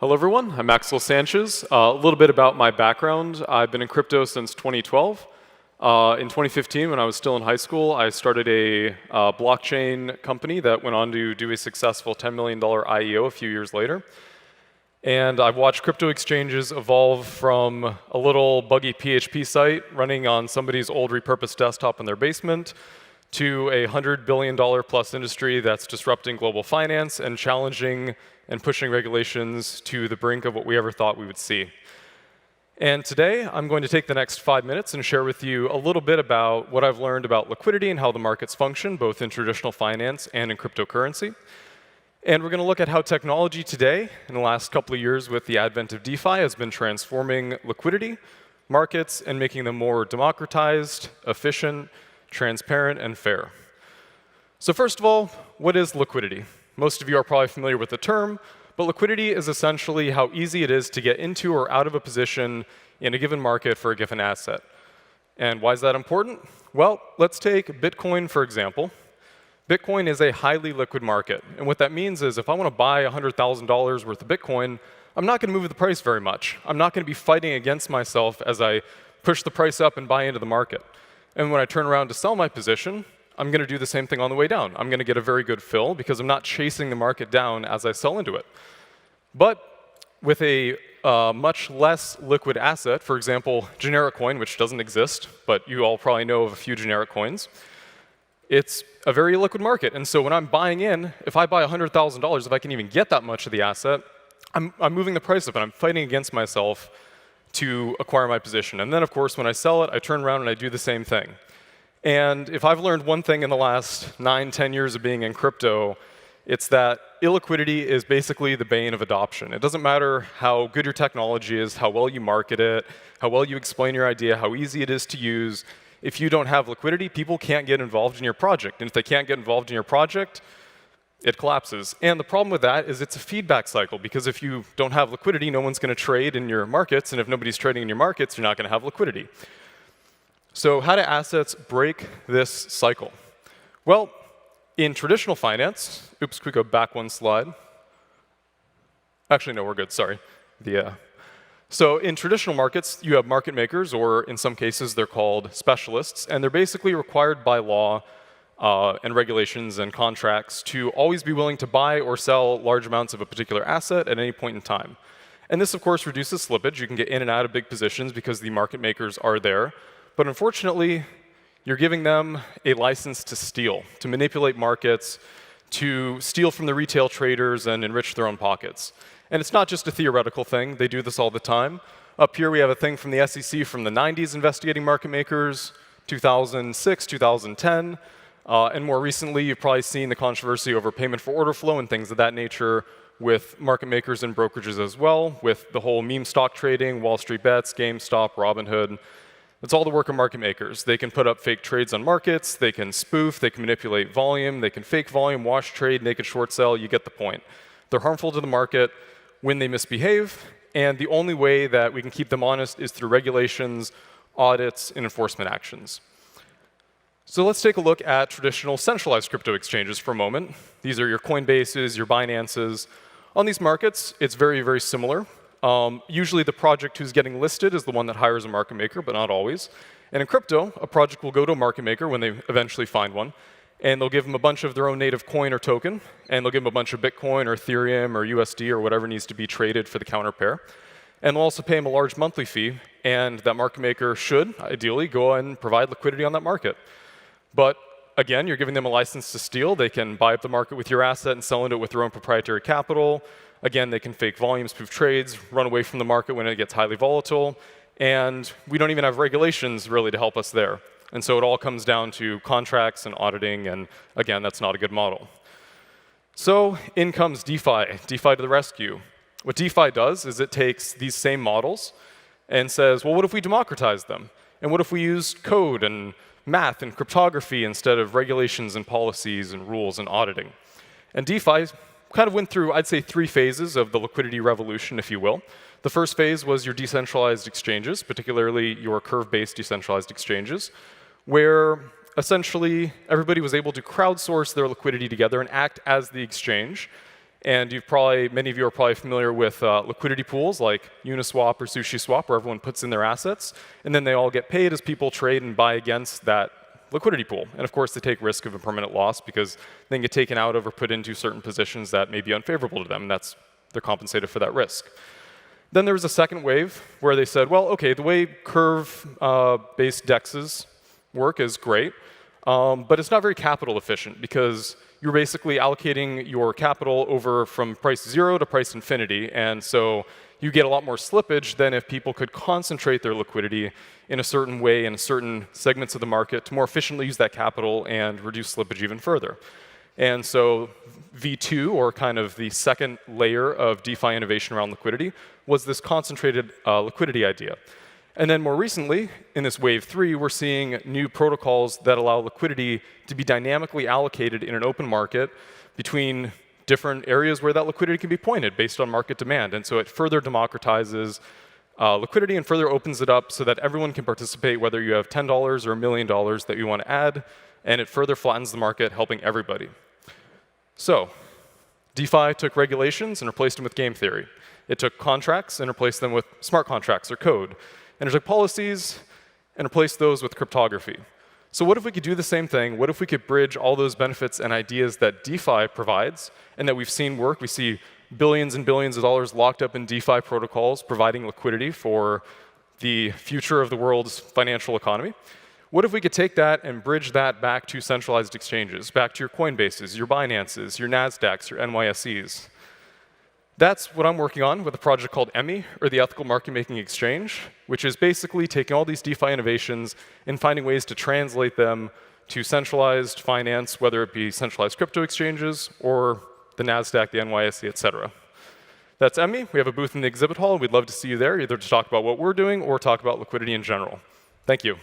Hello, everyone. I'm Maxwell Sanchez. A little bit about my background. I've been in crypto since 2012. In 2015, when I was still in high school, I started a blockchain company that went on to do a successful $10 million IEO a few years later. And I've watched crypto exchanges evolve from a little buggy PHP site running on somebody's old repurposed desktop in their basement to a $100 billion plus industry that's disrupting global finance and challenging and pushing regulations to the brink of what we ever thought we would see. And today, I'm going to take the next 5 minutes and share with you a little bit about what I've learned about liquidity and how the markets function, both in traditional finance and in cryptocurrency. And we're going to look at how technology today, in the last couple of years with the advent of DeFi, has been transforming liquidity, markets, and making them more democratized, efficient, transparent, and fair. So first of all, what is liquidity? Most of you are probably familiar with the term, but liquidity is essentially how easy it is to get into or out of a position in a given market for a given asset. And why is that important? Well, let's take Bitcoin, for example. Bitcoin is a highly liquid market. And what that means is if I want to buy $100,000 worth of Bitcoin, I'm not going to move the price very much. I'm not going to be fighting against myself as I push the price up and buy into the market. And when I turn around to sell my position, I'm going to do the same thing on the way down. I'm going to get a very good fill because I'm not chasing the market down as I sell into it. But with a much less liquid asset, for example, generic coin, which doesn't exist, but you all probably know of a few generic coins, it's a very liquid market. And so when I'm buying in, if I buy $100,000, if I can even get that much of the asset, I'm moving the price up and I'm fighting against myself to acquire my position. And then, of course, when I sell it, I turn around and I do the same thing. And if I've learned one thing in the last 9, 10 years of being in crypto, it's that illiquidity is basically the bane of adoption. It doesn't matter how good your technology is, how well you market it, how well you explain your idea, how easy it is to use. If you don't have liquidity, people can't get involved in your project. And if they can't get involved in your project, it collapses. And the problem with that is it's a feedback cycle, because if you don't have liquidity, no one's going to trade in your markets. And if nobody's trading in your markets, you're not going to have liquidity. So how do assets break this cycle? Well, in traditional finance, oops, could we go back one slide? Actually, no, we're good, sorry. So in traditional markets, you have market makers, or in some cases, they're called specialists, and they're basically required by law and regulations and contracts to always be willing to buy or sell large amounts of a particular asset at any point in time. And this, of course, reduces slippage. You can get in and out of big positions because the market makers are there. But unfortunately, you're giving them a license to steal, to manipulate markets, to steal from the retail traders and enrich their own pockets. And it's not just a theoretical thing. They do this all the time. Up here, we have a thing from the SEC from the 90s investigating market makers, 2006, 2010. And more recently, you've probably seen the controversy over payment for order flow and things of that nature with market makers and brokerages as well, with the whole meme stock trading, Wall Street Bets, GameStop, Robinhood. It's all the work of market makers. They can put up fake trades on markets, they can spoof, they can manipulate volume, they can fake volume, wash trade, naked short sell, you get the point. They're harmful to the market when they misbehave, and the only way that we can keep them honest is through regulations, audits, and enforcement actions. So let's take a look at traditional centralized crypto exchanges for a moment. These are your Coinbases, your Binances. On these markets, it's very, very similar. Usually the project who's getting listed is the one that hires a market maker, but not always. And in crypto, a project will go to a market maker when they eventually find one, and they'll give them a bunch of their own native coin or token, and they'll give them a bunch of Bitcoin or Ethereum or USD or whatever needs to be traded for the counter pair. And they'll also pay them a large monthly fee, and that market maker should, ideally, go and provide liquidity on that market. But again, you're giving them a license to steal. They can buy up the market with your asset and sell into it with their own proprietary capital. Again, they can fake volume, spoof trades, run away from the market when it gets highly volatile. And we don't even have regulations really to help us there. And so it all comes down to contracts and auditing. And again, that's not a good model. So in comes DeFi, DeFi to the rescue. What DeFi does is it takes these same models and says, well, what if we democratize them? And what if we used code and math and cryptography instead of regulations and policies and rules and auditing? And DeFi kind of went through, I'd say, 3 phases of the liquidity revolution, if you will. The first phase was your decentralized exchanges, particularly your curve-based decentralized exchanges, where essentially everybody was able to crowdsource their liquidity together and act as the exchange. And many of you are probably familiar with liquidity pools like Uniswap or SushiSwap, where everyone puts in their assets, and then they all get paid as people trade and buy against that liquidity pool. And of course, they take risk of a permanent loss because they can get taken out of or put into certain positions that may be unfavorable to them, and they're compensated for that risk. Then there was a second wave where they said, well, OK, the way curve-based DEXs work is great, but it's not very capital efficient because you're basically allocating your capital over from price 0 to price infinity. And so you get a lot more slippage than if people could concentrate their liquidity in a certain way in certain segments of the market to more efficiently use that capital and reduce slippage even further. And so V2, or kind of the second layer of DeFi innovation around liquidity, was this concentrated liquidity idea. And then more recently, in this wave 3, we're seeing new protocols that allow liquidity to be dynamically allocated in an open market between different areas where that liquidity can be pointed based on market demand. And so it further democratizes liquidity and further opens it up so that everyone can participate, whether you have $10 or $1 million that you want to add. And it further flattens the market, helping everybody. So DeFi took regulations and replaced them with game theory. It took contracts and replaced them with smart contracts or code. And it took policies and replaced those with cryptography. So what if we could do the same thing? What if we could bridge all those benefits and ideas that DeFi provides and that we've seen work? We see billions and billions of dollars locked up in DeFi protocols providing liquidity for the future of the world's financial economy. What if we could take that and bridge that back to centralized exchanges, back to your Coinbases, your Binances, your NASDAQs, your NYSEs? That's what I'm working on with a project called Emmy, or the Ethical Market Making Exchange, which is basically taking all these DeFi innovations and finding ways to translate them to centralized finance, whether it be centralized crypto exchanges or the NASDAQ, the NYSE, et cetera. That's Emmy. We have a booth in the exhibit hall. We'd love to see you there, either to talk about what we're doing or talk about liquidity in general. Thank you.